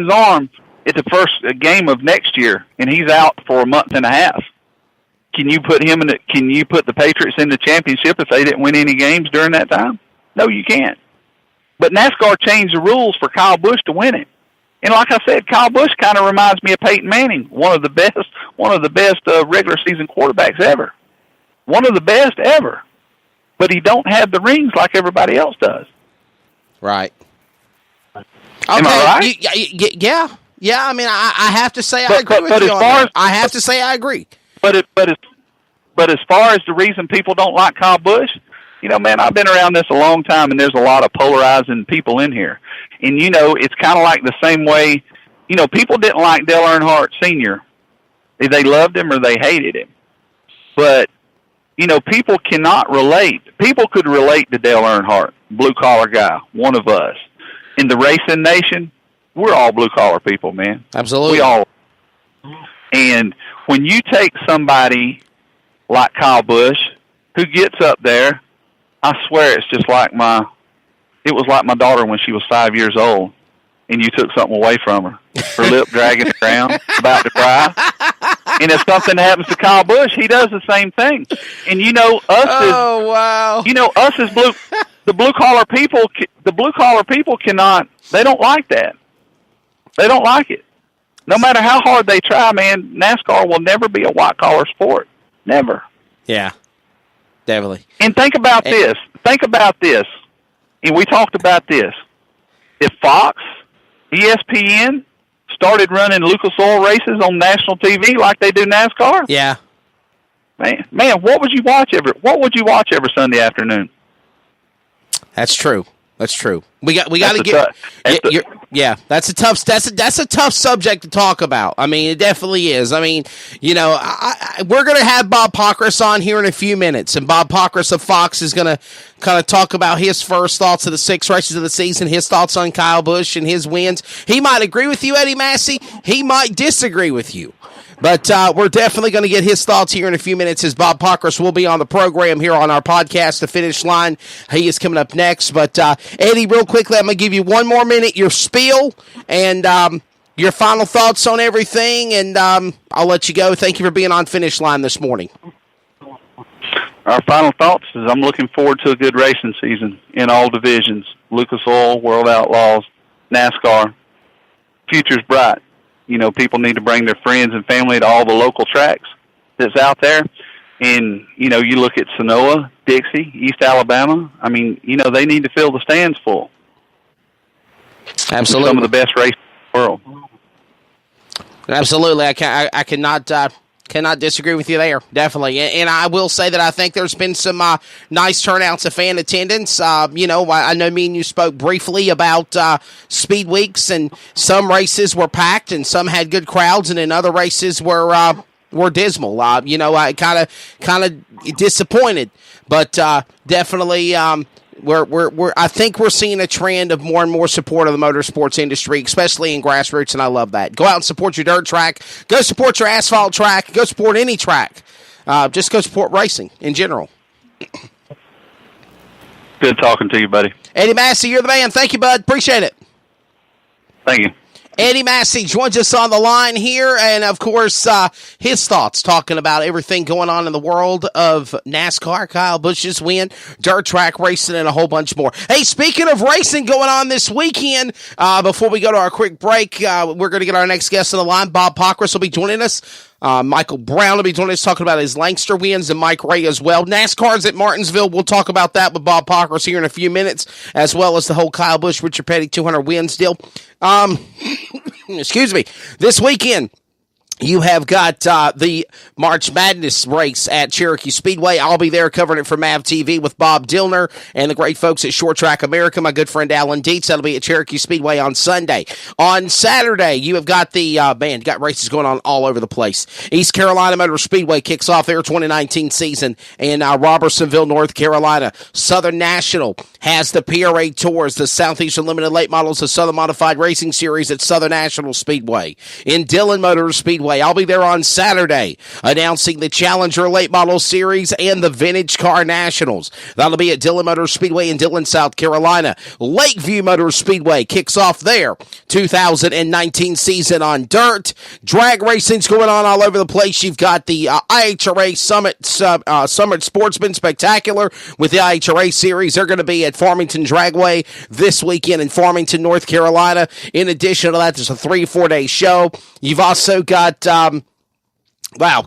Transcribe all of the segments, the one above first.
his arm at the first game of next year, and he's out for a month and a half. Can you put Can you put the Patriots in the championship if they didn't win any games during that time? No, you can't. But NASCAR changed the rules for Kyle Busch to win it. And like I said, Kyle Busch kind of reminds me of Peyton Manning, one of the best regular season quarterbacks ever, one of the best ever. But he don't have the rings like everybody else does. Right. Okay. Am I right? Yeah. I mean, I have to say I agree with you on that. I have to say I agree. But as far as the reason people don't like Kyle Busch, man, I've been around this a long time, and there's a lot of polarizing people in here. And, it's kind of like the same way, people didn't like Dale Earnhardt Sr. They loved him or they hated him. But, people cannot relate. People could relate to Dale Earnhardt, blue-collar guy, one of us. In the racing nation, we're all blue-collar people, man. Absolutely. We all. And when you take somebody like Kyle Busch who gets up there, I swear it was like my daughter when she was 5 years old, and you took something away from her. Her lip dragging around, about to cry. And if something happens to Kyle Busch, he does the same thing. And us as the blue collar people cannot. They don't like that. They don't like it. No matter how hard they try, man, NASCAR will never be a white collar sport. Never. Yeah. Definitely. And think about this. And we talked about this. If Fox, ESPN started running Lucas Oil races on national TV like they do NASCAR, yeah, man, what would you watch every Sunday afternoon? That's true. We got to get. That's a tough subject to talk about. I mean, it definitely is. I mean, we're going to have Bob Pockr on here in a few minutes, and Bob Pockr of Fox is going to kind of talk about his first thoughts of the 6 races of the season, his thoughts on Kyle Busch and his wins. He might agree with you, Eddie Massey. He might disagree with you. But we're definitely going to get his thoughts here in a few minutes as Bob Pockr will be on the program here on our podcast, The Finish Line. He is coming up next. But, Eddie, real quickly, I'm going to give you one more minute, your spiel, and your final thoughts on everything, and I'll let you go. Thank you for being on Finish Line this morning. Our final thoughts is I'm looking forward to a good racing season in all divisions, Lucas Oil, World Outlaws, NASCAR. Future's bright. People need to bring their friends and family to all the local tracks that's out there. And, you look at Sonoa, Dixie, East Alabama. I mean, they need to fill the stands full. Absolutely. Some of the best races in the world. Absolutely. I cannot disagree with you there. Definitely. And I will say that I think there's been some nice turnouts of fan attendance. I know me and you spoke briefly about speed weeks, and some races were packed and some had good crowds, and then other races were dismal. I kind of disappointed, but definitely I think we're seeing a trend of more and more support of the motorsports industry, especially in grassroots, and I love that. Go out and support your dirt track. Go support your asphalt track. Go support any track. Just go support racing in general. Good talking to you, buddy. Eddie Massey, you're the man. Thank you, bud. Appreciate it. Thank you. Eddie Massey joins us on the line here, and of course, his thoughts talking about everything going on in the world of NASCAR, Kyle Busch's win, dirt track racing, and a whole bunch more. Hey, speaking of racing going on this weekend, before we go to our quick break, we're going to get our next guest on the line. Bob Pockr will be joining us. Michael Brown will be joining us talking about his Lancaster wins, and Mike Ray as well. NASCAR's at Martinsville. We'll talk about that with Bob Pockr here in a few minutes, as well as the whole Kyle Busch, Richard Petty 200 wins deal. Excuse me. This weekend, you have got the March Madness race at Cherokee Speedway. I'll be there covering it for MAV TV with Bob Dillner and the great folks at Short Track America, my good friend Alan Dietz. That'll be at Cherokee Speedway on Sunday. On Saturday, you have got got races going on all over the place. East Carolina Motor Speedway kicks off their 2019 season in Robertsonville, North Carolina. Southern National has the PRA Tours, the Southeastern Limited Late Models of Southern Modified Racing Series at Southern National Speedway. In Dillon Motor Speedway, Speedway. I'll be there on Saturday announcing the Challenger Late Model Series and the Vintage Car Nationals. That'll be at Dillon Motor Speedway in Dillon, South Carolina. Lakeview Motor Speedway kicks off their 2019 season on dirt. Drag racing's going on all over the place. You've got the IHRA Summit Sportsman Spectacular with the IHRA Series. They're going to be at Farmington Dragway this weekend in Farmington, North Carolina. In addition to that, there's a 3-4 day show. You've also got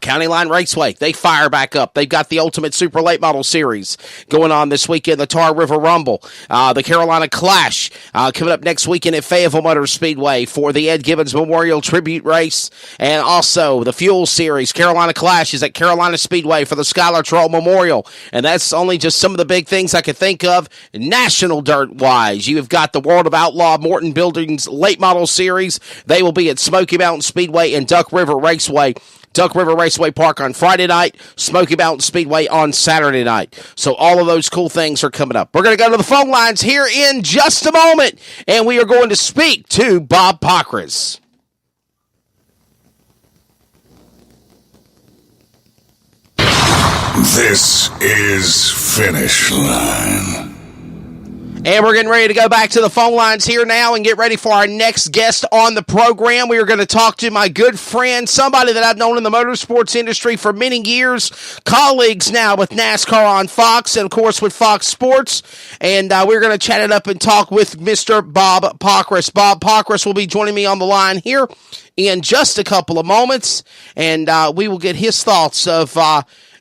County Line Raceway, they fire back up. They've got the Ultimate Super Late Model Series going on this weekend, the Tar River Rumble, the Carolina Clash, coming up next weekend at Fayetteville Motor Speedway for the Ed Gibbons Memorial Tribute Race, and also the Fuel Series. Carolina Clash is at Carolina Speedway for the Skylar Troll Memorial, and that's only just some of the big things I could think of. National dirt-wise, you've got the World of Outlaw Morton Buildings Late Model Series. They will be at Smoky Mountain Speedway and Duck River Raceway. Duck River Raceway Park on Friday night, Smoky Mountain Speedway on Saturday night. So all of those cool things are coming up. We're going to go to the phone lines here in just a moment, and we are going to speak to Bob Pockr. This is Finish Line. And we're getting ready to go back to the phone lines here now and get ready for our next guest on the program. We are going to talk to my good friend, somebody that I've known in the motorsports industry for many years, colleagues now with NASCAR on Fox and, of course, with Fox Sports. And we're going to chat it up and talk with Mr. Bob Pockr. Bob Pockr will be joining me on the line here in just a couple of moments, and we will get his thoughts of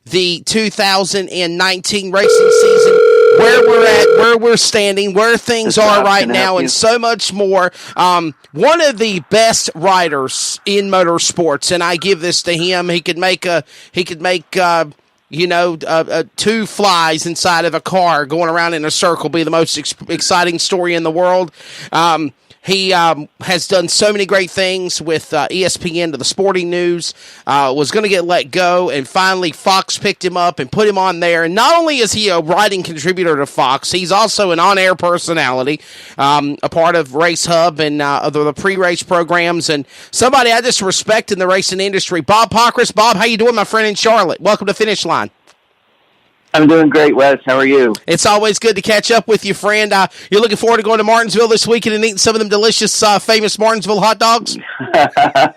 the 2019 racing season, where we're at, where we're standing, where things are right now, and so much more. One of the best riders in motorsports, and I give this to him. He could make two flies inside of a car going around in a circle be the most exciting story in the world. He has done so many great things with ESPN to the Sporting News, was going to get let go, and finally Fox picked him up and put him on there. And not only is he a writing contributor to Fox, he's also an on-air personality, a part of Race Hub and the pre-race programs, and somebody I just respect in the racing industry. Bob Pockr. Bob, how you doing, my friend in Charlotte? Welcome to Finish Line. I'm doing great, Wes. How are you? It's always good to catch up with you, friend. You're looking forward to going to Martinsville this weekend and eating some of them delicious, famous Martinsville hot dogs? The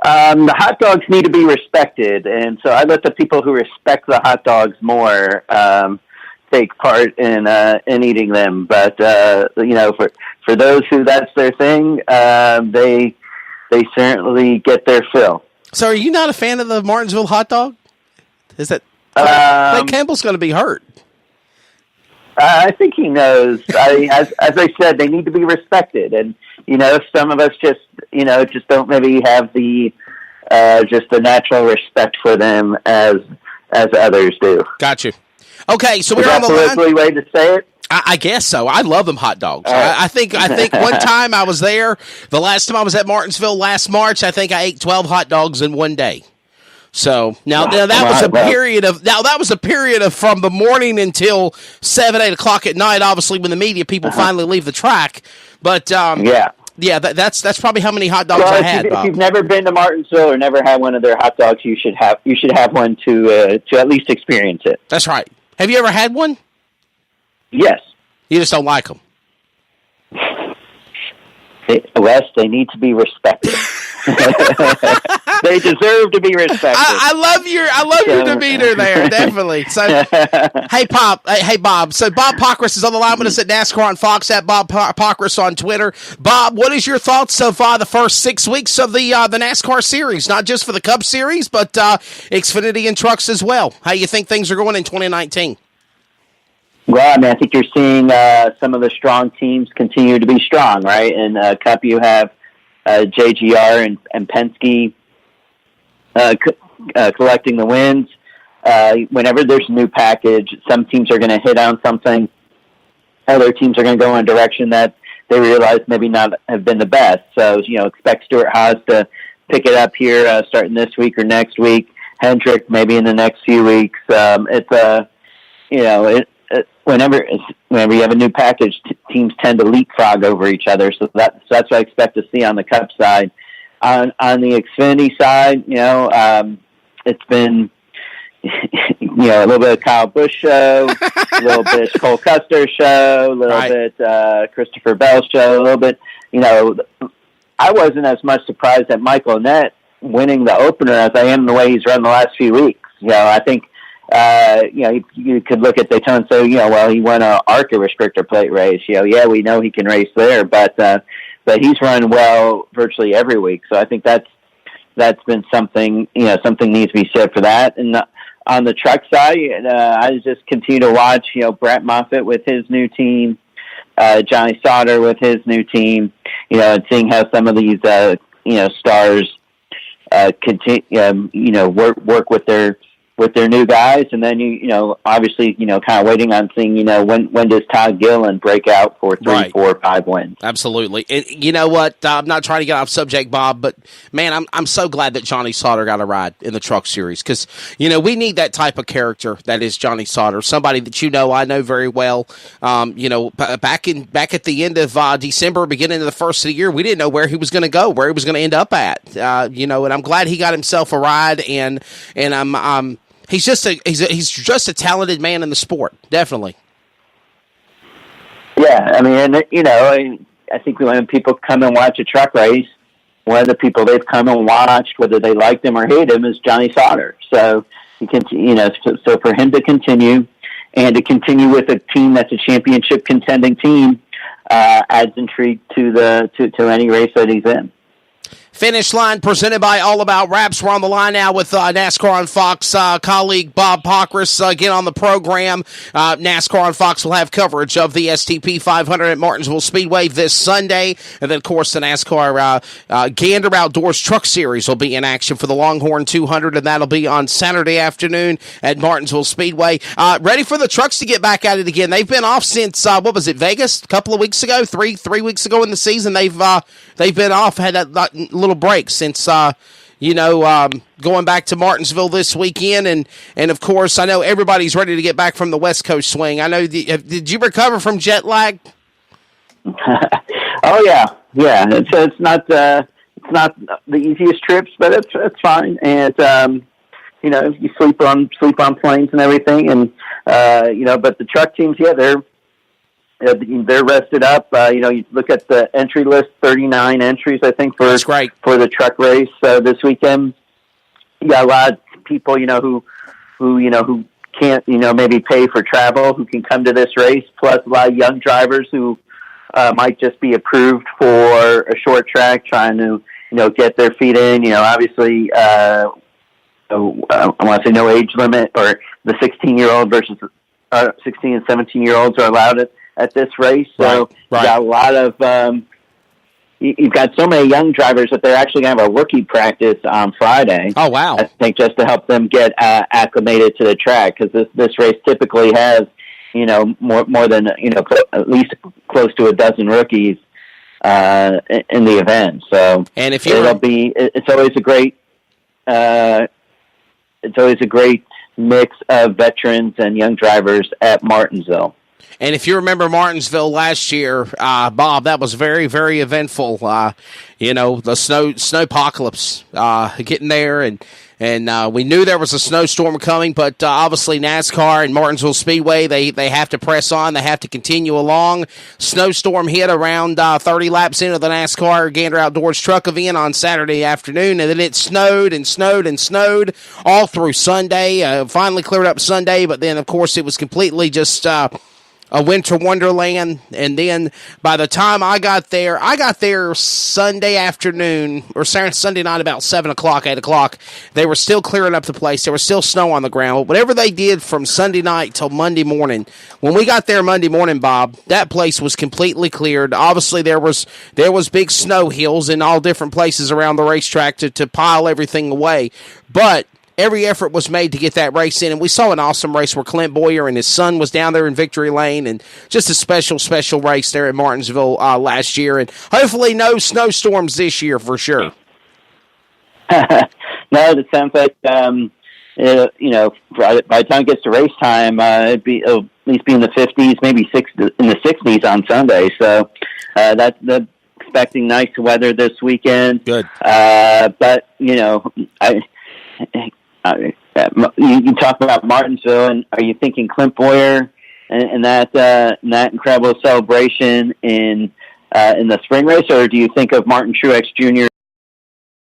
hot dogs need to be respected, and so I let the people who respect the hot dogs more take part in eating them. But for those who that's their thing, they certainly get their fill. So, are you not a fan of the Martinsville hot dog? Is that? I think Campbell's going to be hurt. I think he knows. As I said, they need to be respected, and some of us just don't maybe have the natural respect for them as others do. Got you. Okay, so we're on the line. Is that the lovely way to say it? I guess so. I love them hot dogs. I think one time I was there. The last time I was at Martinsville last March, I think I ate 12 hot dogs in one day. So now that was a period of from the morning until 7-8 o'clock at night. Obviously, when the media people finally leave the track. But that's probably how many hot dogs I had. If you've never been to Martinsville or never had one of their hot dogs, you should have one to at least experience it. That's right. Have you ever had one? Yes. You just don't like them. Wes, they need to be respected. They deserve to be respected. I love your demeanor there, definitely. So, hey Bob. So Bob Pockr is on the line with us at NASCAR on Fox at Bob Pockr on Twitter. Bob, what is your thoughts of the first 6 weeks of the NASCAR series? Not just for the Cup Series, but Xfinity and trucks as well. How you think things are going in 2019? Well, I think you're seeing some of the strong teams continue to be strong, right? In Cup, you have JGR and Penske collecting the wins. Whenever there's a new package, some teams are going to hit on something. Other teams are going to go in a direction that they realize maybe not have been the best. So, expect Stewart-Haas to pick it up here starting this week or next week. Hendrick maybe in the next few weeks. Whenever you have a new package, teams tend to leapfrog over each other. So that's what I expect to see on the Cup side. on the Xfinity side, it's been a little bit of Kyle Busch show, a little bit Cole Custer show, a little bit Christopher Bell show, a little bit. I wasn't as much surprised at Michael Annett winning the opener as I am the way he's run the last few weeks. I think you could look at Daytona and say, he won a ARCA restrictor plate race. We know he can race there, but he's run well virtually every week. So I think that's been something. Something needs to be said for that. And on the truck side, I just continue to watch. Brett Moffitt with his new team, Johnny Sauter with his new team. And seeing how some of these stars continue, work with their new guys, and then obviously kind of waiting on seeing when does Todd Gilliland break out for 3, 4, 5 wins. Absolutely. And you know what? I'm not trying to get off subject, Bob, but man, I'm so glad that Johnny Sauter got a ride in the Truck Series, because we need that type of character that is Johnny Sauter, somebody that I know very well. Back at the end of December, beginning of the first of the year, we didn't know where he was going to go, where he was going to end up at. And I'm glad he got himself a ride, and I'm he's just a talented man in the sport, definitely. Yeah, I mean, I think when people come and watch a truck race, one of the people they've come and watched, whether they liked him or hate him, is Johnny Sauter. So he can, so for him to continue with a team that's a championship contending team, adds intrigue to any race that he's in. Finish Line presented by All About Wraps. We're on the line now with NASCAR on Fox colleague Bob Pockr. Again on the program, NASCAR on Fox will have coverage of the STP 500 at Martinsville Speedway this Sunday. And then, of course, the NASCAR Gander Outdoors Truck Series will be in action for the Longhorn 200, and that'll be on Saturday afternoon at Martinsville Speedway. Ready for the trucks to get back at it again. They've been off since, Vegas? A couple of weeks ago? Three weeks ago in the season. They've been off, had that little break since going back to Martinsville this weekend, and of course I know everybody's ready to get back from the West Coast swing. I know did you recover from jet lag? Oh yeah. It's not the easiest trips, but it's fine. And you sleep on planes and everything, and but the truck teams, they're rested up. You look at the entry list, 39 entries, I think, for the truck race this weekend. You got a lot of people, who can't, maybe pay for travel, who can come to this race, plus a lot of young drivers who might just be approved for a short track, trying to, get their feet in. Obviously, I want to say no age limit, or the 16-year-old versus 16 and 17-year-olds are allowed at this race. So you got a lot of you've got so many young drivers that they're actually going to have a rookie practice on Friday. Oh, wow. I think just to help them get acclimated to the track, because this race typically has, more than, at least close to a dozen rookies in the event. So and if it's always a great mix of veterans and young drivers at Martinsville. And if you remember Martinsville last year, Bob, that was very, very eventful. The snowpocalypse, getting there, and we knew there was a snowstorm coming, but obviously NASCAR and Martinsville Speedway, they have to press on, they have to continue along. Snowstorm hit around 30 laps into the NASCAR Gander Outdoors Truck event on Saturday afternoon, and then it snowed and snowed and snowed all through Sunday. Finally cleared up Sunday, but then of course it was completely just a winter wonderland. And then by the time I got there Sunday afternoon, or Sunday night about 7 o'clock, 8 o'clock. They were still clearing up the place. There was still snow on the ground. Whatever they did from Sunday night till Monday morning, when we got there Monday morning, Bob, that place was completely cleared. Obviously, there was big snow hills in all different places around the racetrack to pile everything away. But every effort was made to get that race in, and we saw an awesome race where Clint Boyer and his son was down there in Victory Lane, and just a special, special race there at Martinsville last year, and hopefully no snowstorms this year for sure. No, it sounds like, by the time it gets to race time, it'll at least be in the 50s, maybe in the 60s on Sunday, so that expecting nice weather this weekend. Good. But, you know, you talk about Martinsville, and are you thinking Clint Boyer and that incredible celebration in the spring race, or do you think of Martin Truex Jr.